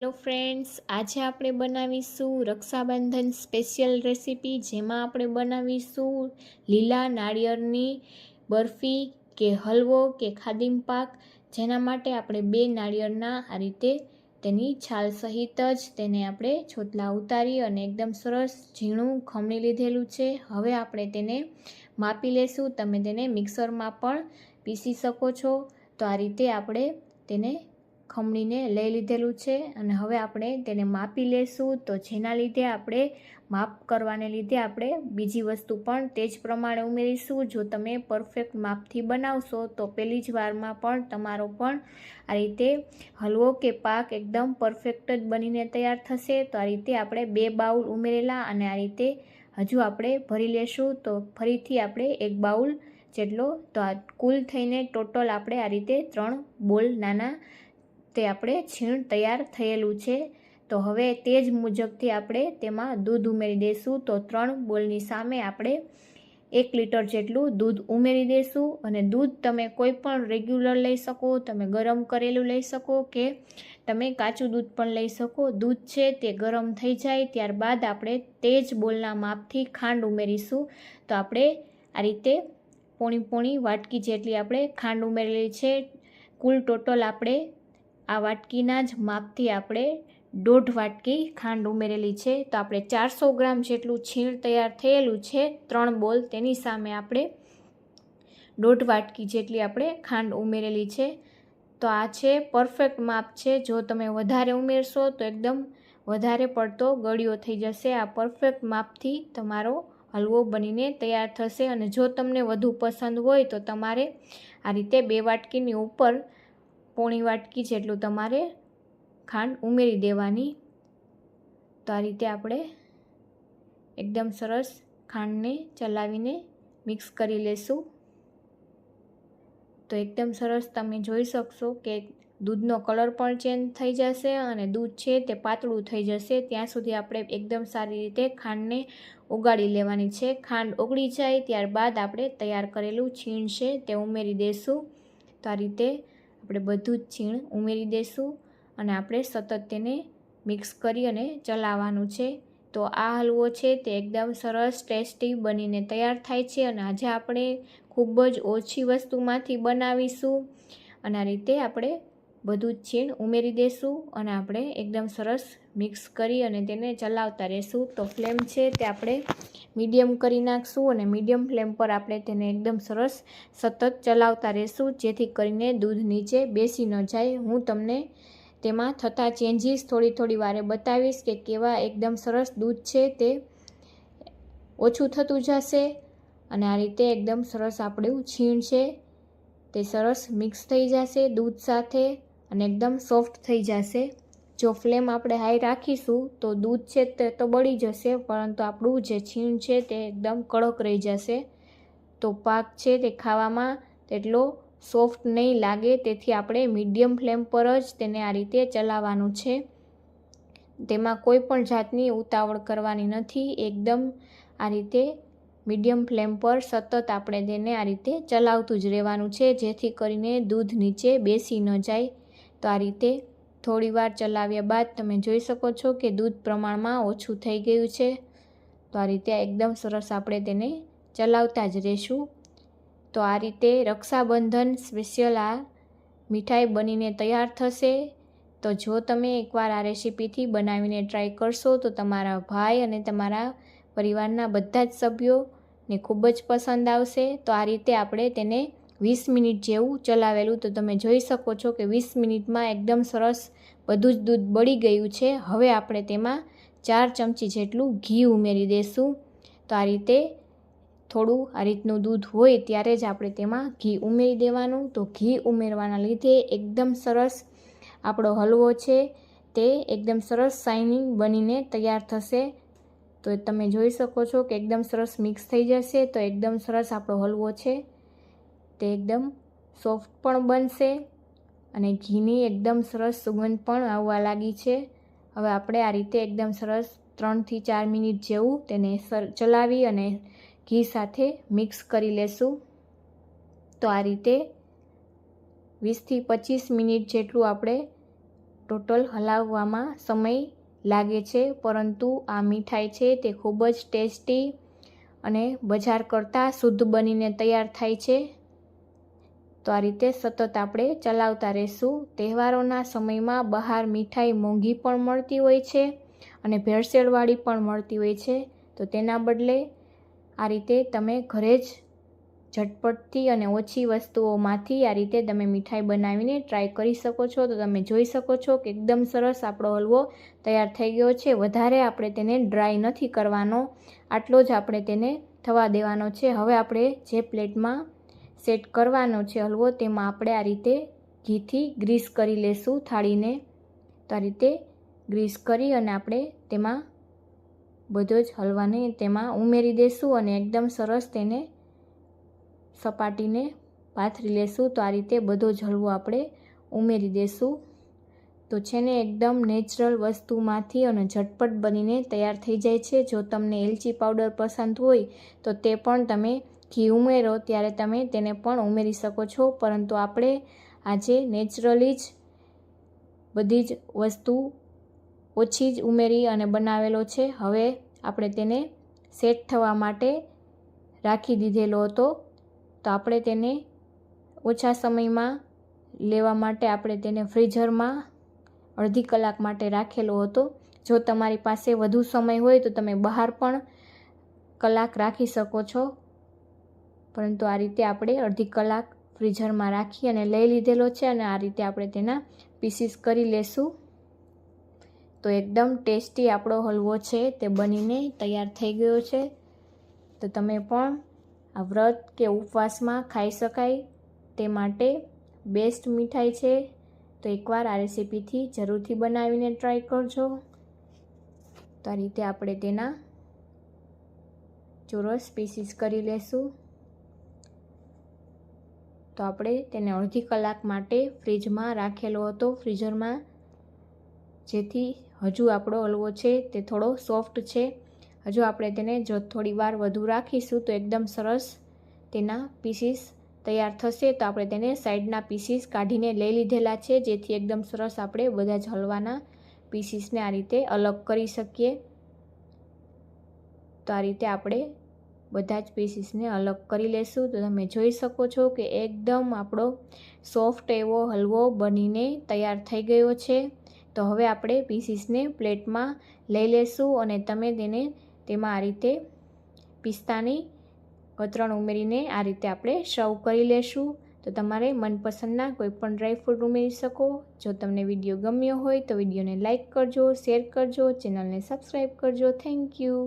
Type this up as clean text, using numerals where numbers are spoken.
Hello friends, આજે આપણે બનાવીશું રક્ષાબંધન સ્પેશિયલ રેસીપી, જેમાં આપણે બનાવીશું લીલા નાળિયેરની બરફી કે હલવો કે ખાદીમ પાક. જેના માટે આપણે 2 નાળિયેરના આ રીતે તેની છાલ સહિત જ તેને આપણે છોતલા ઉતારી અને એકદમ સરસ ઝીણું ખમણી લીધેલું છે. હવે આપણે તેને માપી લેશું. તમે તેને મિક્સરમાં પણ પીસી શકો છો. તો આ રીતે આપણે તેને ખમણીને લઈ લીધેલું છે અને હવે આપણે તેને માપી લેશું. તો જેના લીધે આપણે માપ કરવાને લીધે આપણે બીજી વસ્તુ પણ તે જ પ્રમાણે ઉમેરીશું. જો તમે પરફેક્ટ માપથી બનાવશો તો પહેલી જ વારમાં પણ તમારો પણ આ રીતે હલવો કે પાક એકદમ પરફેક્ટ જ બનીને તૈયાર થશે. તો આ રીતે આપણે 2 બાઉલ ઉમેરેલા અને આ રીતે હજુ આપણે ભરી લેશું. તો ફરીથી આપણે 1 બાઉલ જેટલો, તો આ કુલ થઈને ટોટલ આપણે આ રીતે 3 બોલ નાના તે આપણે છીણ તૈયાર થયેલું છે. તો હવે તે જ મુજબથી આપણે તેમાં દૂધ ઉમેરી દઈશું. તો 3 બોલની સામે આપણે 1 લીટર જેટલું દૂધ ઉમેરી દઈશું. અને દૂધ તમે કોઈ પણ રેગ્યુલર લઈ શકો, તમે ગરમ કરેલું લઈ શકો કે તમે કાચું દૂધ પણ લઈ શકો. દૂધ છે તે ગરમ થઈ જાય ત્યારબાદ આપણે તે જ બોલના માપથી ખાંડ ઉમેરીશું. તો આપણે આ રીતે પોણી વાટકી જેટલી આપણે ખાંડ ઉમેરેલી છે. કુલ ટોટલ આપણે આ વાટકીના જ માપથી આપણે 1.5 વાટકી ખાંડ ઉમેરેલી છે. તો આપણે 400 ગ્રામ જેટલું છીણ તૈયાર થયેલું છે 3 બોલ, તેની સામે આપણે 1.5 વાટકી જેટલી આપણે ખાંડ ઉમેરેલી છે. તો આ છે પરફેક્ટ માપ છે. જો તમે વધારે ઉમેરશો તો એકદમ વધારે પડતો ગળ્યો થઈ જશે. આ પરફેક્ટ માપથી તમારો હલવો બનીને તૈયાર થશે. અને જો તમને વધુ પસંદ હોય તો તમારે આ રીતે 2 વાટકીની ઉપર પોણી વાટકી જેટલું તમારે ખાંડ ઉમેરી દેવાની. તો આ રીતે આપણે એકદમ સરસ ખાંડને ચલાવીને મિક્સ કરી લેશું. તો એકદમ સરસ તમે જોઈ શકશો કે દૂધનો કલર પણ ચેન્જ થઈ જશે અને દૂધ છે તે પાતળું થઈ જશે. ત્યાં સુધી આપણે એકદમ સારી રીતે ખાંડને ઓગાળી લેવાની છે. ખાંડ ઓગળી જાય ત્યારબાદ આપણે તૈયાર કરેલું છીણ છે તે ઉમેરી દઈશું. તો આ રીતે આપણે બધું જ છીણ ઉમેરી દઈશું અને આપણે સતત તેને મિક્સ કરી અને ચલાવવાનું છે. તો આ હલવો છે તે એકદમ સરસ ટેસ્ટી બનીને તૈયાર થાય છે. અને આજે આપણે ખૂબ જ ઓછી વસ્તુમાંથી બનાવીશું અને આ રીતે આપણે બધું જ છીણ ઉમેરી દઈશું અને આપણે એકદમ સરસ મિક્સ કરી અને તેને ચલાવતા રહીશું. તો ફ્લેમ છે તે આપણે મીડિયમ કરી નાખશું અને મીડિયમ ફ્લેમ પર આપણે તેને એકદમ સરસ સતત ચલાવતા રહીશું, જેથી કરીને દૂધ નીચે બેસી ન જાય. હું તમને તેમાં થતા ચેન્જીસ થોડી વારે બતાવીશ કે કેવા એકદમ સરસ દૂધ છે તે ઓછું થતું જશે અને આ રીતે એકદમ સરસ આપણું છીણ છે તે સરસ મિક્સ થઈ જશે દૂધ સાથે અને એકદમ સોફ્ટ થઈ જશે. જો ફ્લેમ આપણે હાઈ રાખીશું તો દૂધ છે તે તો બળી જશે, પરંતુ આપણું જે છીણ છે તે એકદમ કડક રહી જશે. તો પાક છે તે ખાવામાં તેટલો સોફ્ટ નહીં લાગે. તેથી આપણે મીડિયમ ફ્લેમ પર જ તેને આ રીતે ચલાવવાનું છે. તેમાં કોઈ પણ જાતની ઉતાવળ કરવાની નથી. એકદમ આ રીતે મીડિયમ ફ્લેમ પર સતત આપણે તેને આ રીતે ચલાવતું જ રહેવાનું છે, જેથી કરીને દૂધ નીચે બેસી ન જાય. તો આ રીતે થોડીવાર ચલાવ્યા બાદ તમે જોઈ શકો છો કે દૂધ પ્રમાણમાં ઓછું થઈ ગયું છે. તો આ રીતે એકદમ સરસ આપણે તેને ચલાવતા જ રહીશું. તો આ રીતે રક્ષાબંધન સ્પેશિયલ આ મીઠાઈ બનીને તૈયાર થશે. તો જો તમે એકવાર આ રેસીપીથી બનાવીને ટ્રાય કરશો તો તમારા ભાઈ અને તમારા પરિવારના બધા જ સભ્યોને ખૂબ જ પસંદ આવશે. તો આ રીતે આપણે તેને 20 મિનિટ જેવું ચલાવેલું. તો તમે જોઈ શકો છો કે 20 મિનિટમાં એકદમ સરસ બધું જ દૂધ બળી ગયું છે. હવે આપણે તેમાં 4 ચમચી જેટલું ઘી ઉમેરી દઈશું. તો આ રીતે થોડું આ રીતનું દૂધ હોય ત્યારે જ આપણે તેમાં ઘી ઉમેરી દેવાનું. તો ઘી ઉમેરવાના લીધે એકદમ સરસ આપણો હલવો છે તે એકદમ સરસ શાઇનિંગ બનીને તૈયાર થશે. તો તમે જોઈ શકો છો કે એકદમ સરસ મિક્સ થઈ જશે. તો એકદમ સરસ આપણો હલવો છે તે એકદમ સોફ્ટ પણ બનશે અને ઘીની એકદમ સરસ સુગંધ પણ આવવા લાગી છે. હવે આપણે આ રીતે એકદમ સરસ 3 થી 4 મિનિટ જેવું તેને ચલાવી અને ઘી સાથે મિક્સ કરી લેશું. તો આ રીતે 20 થી 25 મિનિટ જેટલું આપણે ટોટલ હલાવવામાં સમય લાગે છે, પરંતુ આ મીઠાઈ છે તે ખૂબ જ ટેસ્ટી અને બજાર કરતાં શુદ્ધ બનીને તૈયાર થાય છે। તો આ રીતે સતત આપણે ચલાવતા રહીશું। તહેવારોના સમયમાં બહાર મીઠાઈ મોંઘી પણ મળતી હોય છે અને ભેળસેળવાળી પણ મળતી હોય છે। તો તેના બદલે આ રીતે તમે ઘરે જ ઝટપટથી અને ઓછી વસ્તુઓમાંથી આ રીતે તમે મીઠાઈ બનાવીને ટ્રાય કરી શકો છો। તો તમે જોઈ શકો છો કે એકદમ સરસ આપણો હલવો તૈયાર થઈ ગયો છે। વધારે આપણે તેને ડ્રાય નથી કરવાનો, આટલો જ આપણે તેને થવા દેવાનો છે। હવે આપણે જે પ્લેટમાં સેટ કરવાનો છે હલવો, તેમાં આપણે આ રીતે ઘીથી ગ્રીસ કરી લેશું થાળીને। તો આ રીતે ગ્રીસ કરી અને આપણે તેમાં બધો જ હલવાને તેમાં ઉમેરી દઈશું અને એકદમ સરસ તેને સપાટીને પાથરી લેશું। તો આ રીતે બધો જ હલવો આપણે ઉમેરી દઈશું। તો છે ને એકદમ નેચરલ વસ્તુમાંથી અને ઝટપટ બનીને તૈયાર થઈ જાય છે। જો તમને એલચી પાવડર પસંદ હોય તો તે પણ તમે ઘી ઉમેરો ત્યારે તમે તેને પણ ઉમેરી શકો છો, પરંતુ આપણે આજે નેચરલી જ બધી જ વસ્તુ ઓછી જ ઉમેરી અને બનાવેલો છે। હવે આપણે તેને સેટ થવા માટે રાખી દીધેલો હતો, તો આપણે તેને ઓછા સમયમાં લેવા માટે આપણે તેને ફ્રીઝરમાં અડધી કલાક માટે રાખેલો હતો। જો તમારી પાસે વધુ સમય હોય તો તમે બહાર પણ કલાક રાખી શકો છો, પરંતુ આ રીતે આપણે અડધી કલાક ફ્રીઝરમાં રાખી અને લઈ લીધેલો છે અને આ રીતે આપણે તેના પીસીસ કરી લેશું। તો એકદમ ટેસ્ટી આપણો હલવો છે તે બનીને તૈયાર થઈ ગયો છે। તો તમે પણ આ વ્રત કે ઉપવાસમાં ખાઈ શકાય તે માટે બેસ્ટ મીઠાઈ છે। તો એકવાર આ રેસીપીથી જરૂરથી બનાવીને ટ્રાય કરજો। તો આ રીતે આપણે તેના ચોરસ પીસીસ કરી લેશું। તો આપણે તેને અડધી કલાક માટે ફ્રીજમાં રાખેલો હતો ફ્રીઝરમાં, જેથી હજુ આપણો હલવો છે તે થોડો સોફ્ટ છે। હજુ આપણે તેને જો થોડી વાર વધુ રાખીશું તો એકદમ સરસ તેના પીસીસ તૈયાર થશે। તો આપણે તેને સાઈડના પીસીસ કાઢીને લઈ લીધેલા છે, જેથી એકદમ સરસ આપણે બધા જ હલવાના પીસીસને આ રીતે અલગ કરી શકીએ। તો આ રીતે આપણે બધા જ પીસીસને અલગ કરી લેશું। તો તમે જોઈ શકો છો કે એકદમ આપણો સોફ્ટ એવો હલવો બનીને તૈયાર થઈ ગયો છે। તો હવે આપણે પીસીસને પ્લેટમાં લઈ લેશું અને તમે તેને તેમાં આ રીતે પિસ્તાની કતરણ ઉમેરીને આ રીતે આપણે સર્વ કરી લેશું। તો તમારે મનપસંદના કોઈપણ ડ્રાયફ્રૂટ ઉમેરી શકો। જો તમને વિડીયો ગમ્યો હોય તો વિડીયોને લાઇક કરજો, શેર કરજો, ચેનલને સબસ્ક્રાઈબ કરજો। Thank you.